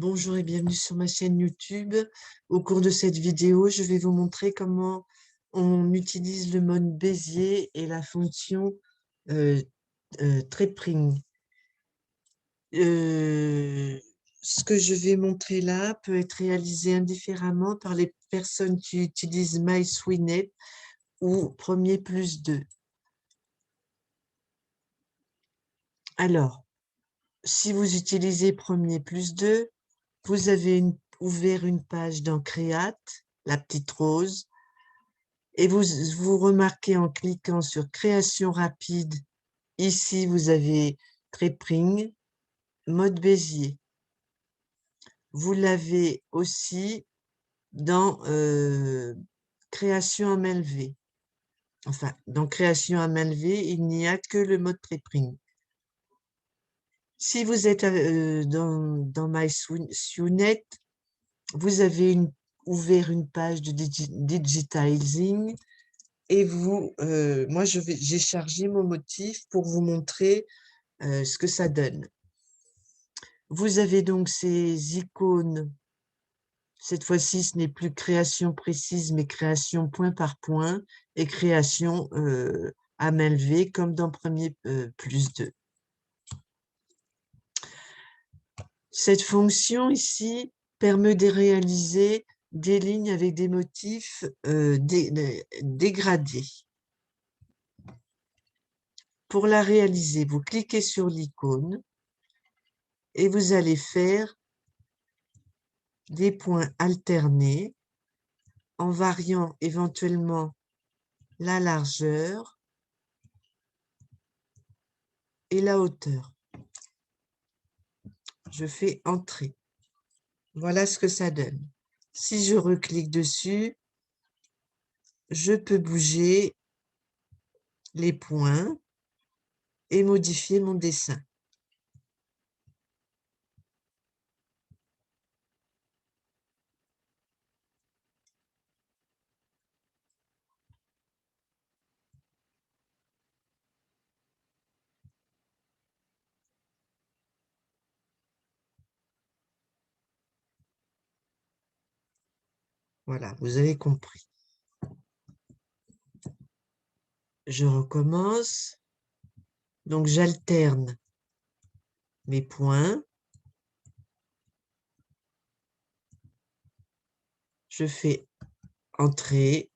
Bonjour et bienvenue sur ma chaîne YouTube. Au cours de cette vidéo, je vais vous montrer comment on utilise le mode Bézier et la fonction euh, Trepring. Ce que je vais montrer là peut être réalisé indifféremment par les personnes qui utilisent MySwinet ou Premier plus 2. Alors, si vous utilisez Premier plus 2, vous avez ouvert une page dans Create, la petite rose, et vous remarquez en cliquant sur Création rapide, ici vous avez Trepring, mode Bézier. Vous l'avez aussi dans Création à main levée. Enfin, dans Création à main levée, il n'y a que le mode Trepring. Si vous êtes dans MySwinet, vous avez ouvert une page de digitizing et moi j'ai chargé mon motif pour vous montrer ce que ça donne. Vous avez donc ces icônes. Cette fois-ci, ce n'est plus création précise, mais création point par point et création à main levée, comme dans Premier plus 2. Cette fonction ici permet de réaliser des lignes avec des motifs dégradés. Pour la réaliser, vous cliquez sur l'icône et vous allez faire des points alternés en variant éventuellement la largeur et la hauteur. Je fais Entrée. Voilà ce que ça donne. Si je reclique dessus, je peux bouger les points et modifier mon dessin. Voilà, vous avez compris. Je recommence. Donc, j'alterne mes points. Je fais Entrée.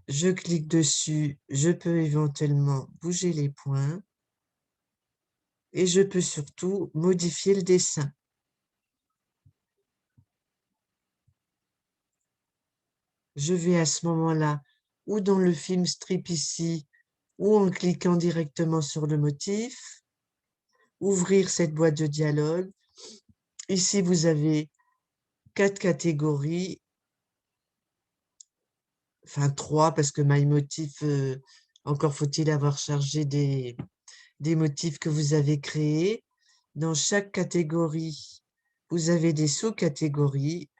Je clique dessus. Je peux éventuellement bouger les points. Et je peux surtout modifier le dessin. Je vais à ce moment-là ou dans le film strip ici, ou en cliquant directement sur le motif, ouvrir cette boîte de dialogue. Ici, vous avez 4 catégories, enfin 3 parce que MyMotif, encore faut-il avoir chargé des motifs que vous avez créés. Dans chaque catégorie, vous avez des sous-catégories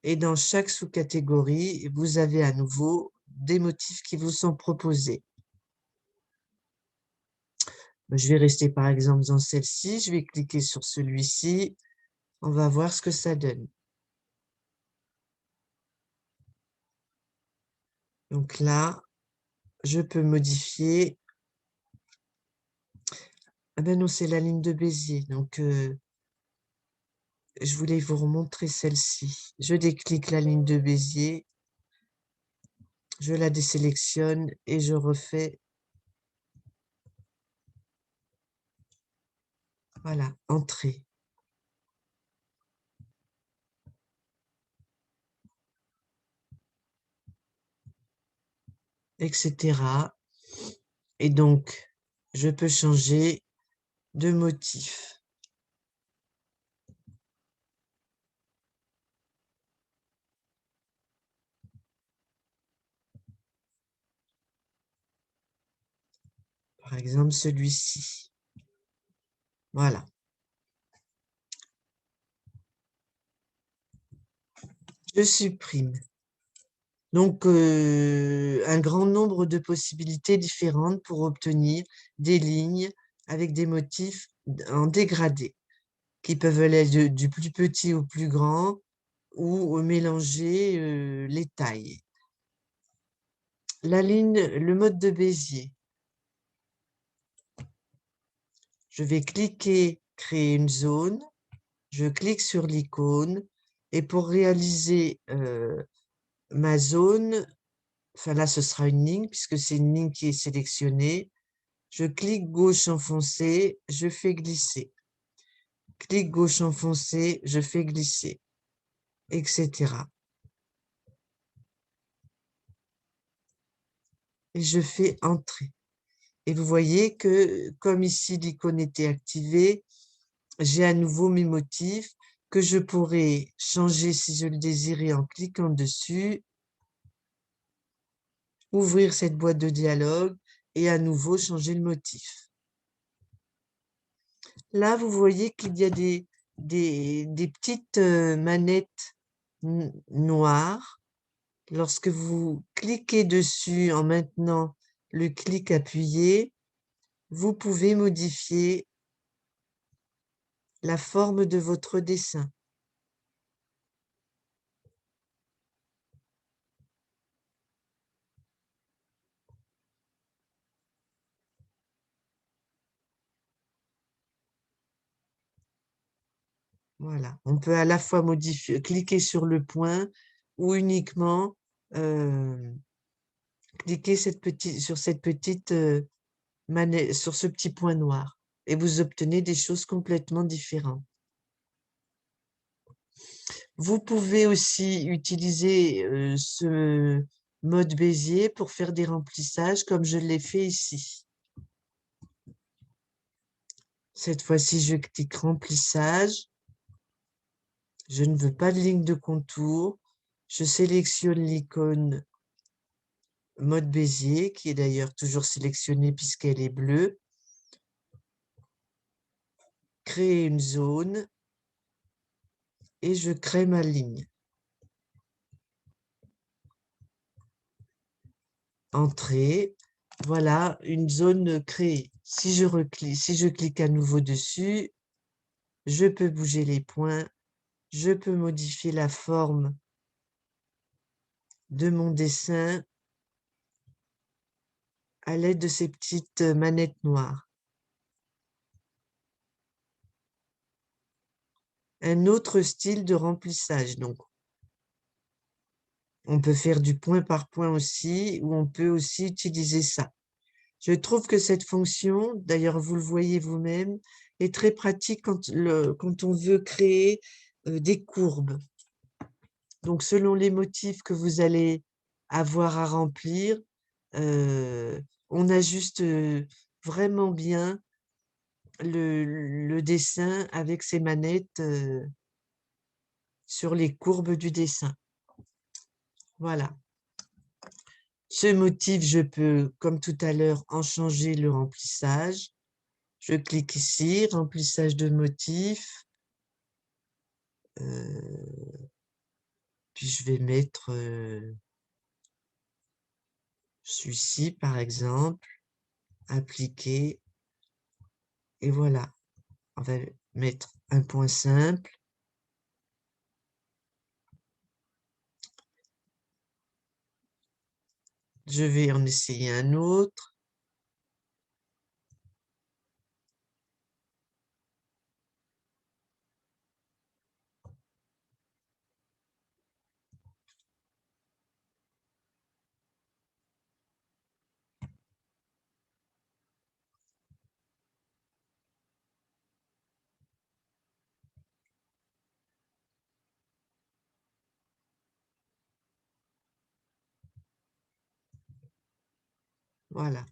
et dans chaque sous-catégorie, vous avez à nouveau des motifs qui vous sont proposés. Je vais rester par exemple dans celle-ci, je vais cliquer sur celui-ci, on va voir ce que ça donne. Donc là, je peux modifier. Ah ben non, c'est la ligne de Bézier, donc je voulais vous remontrer celle-ci. Je déclique la ligne de Bézier, je la désélectionne et je refais. Voilà, Entrée. Etc. Et donc, je peux changer de motif. Par exemple, celui-ci. Voilà. Je supprime. Donc, un grand nombre de possibilités différentes pour obtenir des lignes avec des motifs en dégradé. qui peuvent aller du plus petit au plus grand ou mélanger les tailles. Le mode de Bézier. Je vais cliquer « Créer une zone ». Je clique sur l'icône et pour réaliser ma zone, enfin là, ce sera une ligne puisque c'est une ligne qui est sélectionnée. Je clique gauche enfoncé, je fais glisser. Clic gauche enfoncé, je fais glisser, etc. Et je fais entrer. Et vous voyez que, comme ici l'icône était activée, j'ai à nouveau mes motifs que je pourrais changer si je le désirais en cliquant dessus, ouvrir cette boîte de dialogue et à nouveau changer le motif. Là, vous voyez qu'il y a des petites manettes noires. Lorsque vous cliquez dessus en maintenant le clic appuyé, vous pouvez modifier la forme de votre dessin. Voilà, on peut à la fois modifier, cliquer sur le point ou uniquement cliquer sur cette petite manette, sur ce petit point noir et vous obtenez des choses complètement différentes. Vous pouvez aussi utiliser ce mode Bézier pour faire des remplissages comme je l'ai fait ici. Cette fois-ci, je clique remplissage. Je ne veux pas de ligne de contour. Je sélectionne l'icône mode Bézier, qui est d'ailleurs toujours sélectionnée puisqu'elle est bleue. Créer une zone et je crée ma ligne. Entrée. Voilà, une zone créée. Si je clique à nouveau dessus, je peux bouger les points, je peux modifier la forme de mon dessin à l'aide de ces petites manettes noires. Un autre style de remplissage, donc. On peut faire du point par point aussi, ou on peut aussi utiliser ça. Je trouve que cette fonction, d'ailleurs vous le voyez vous-même, est très pratique quand on veut créer des courbes. Donc selon les motifs que vous allez avoir à remplir, on ajuste vraiment bien le dessin avec ces manettes sur les courbes du dessin. Voilà. Ce motif, je peux, comme tout à l'heure, en changer le remplissage. Je clique ici, remplissage de motif. Puis je vais mettre celui-ci, par exemple, appliquer. Et voilà. On va mettre un point simple. Je vais en essayer un autre. Voilà.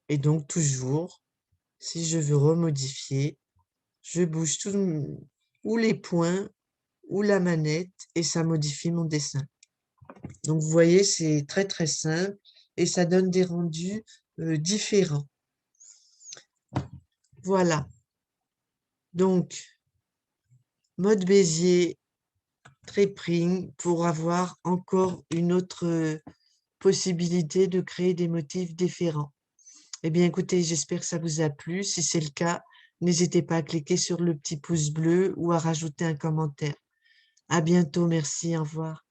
Et donc, toujours, si je veux remodifier, je bouge ou les points ou la manette et ça modifie mon dessin. Donc, vous voyez, c'est très, très simple et ça donne des rendus différents. Voilà. Donc, mode Bézier, Trépring pour avoir encore une autre possibilité de créer des motifs différents. Eh bien, écoutez, j'espère que ça vous a plu. Si c'est le cas, n'hésitez pas à cliquer sur le petit pouce bleu ou à rajouter un commentaire. À bientôt, merci, au revoir.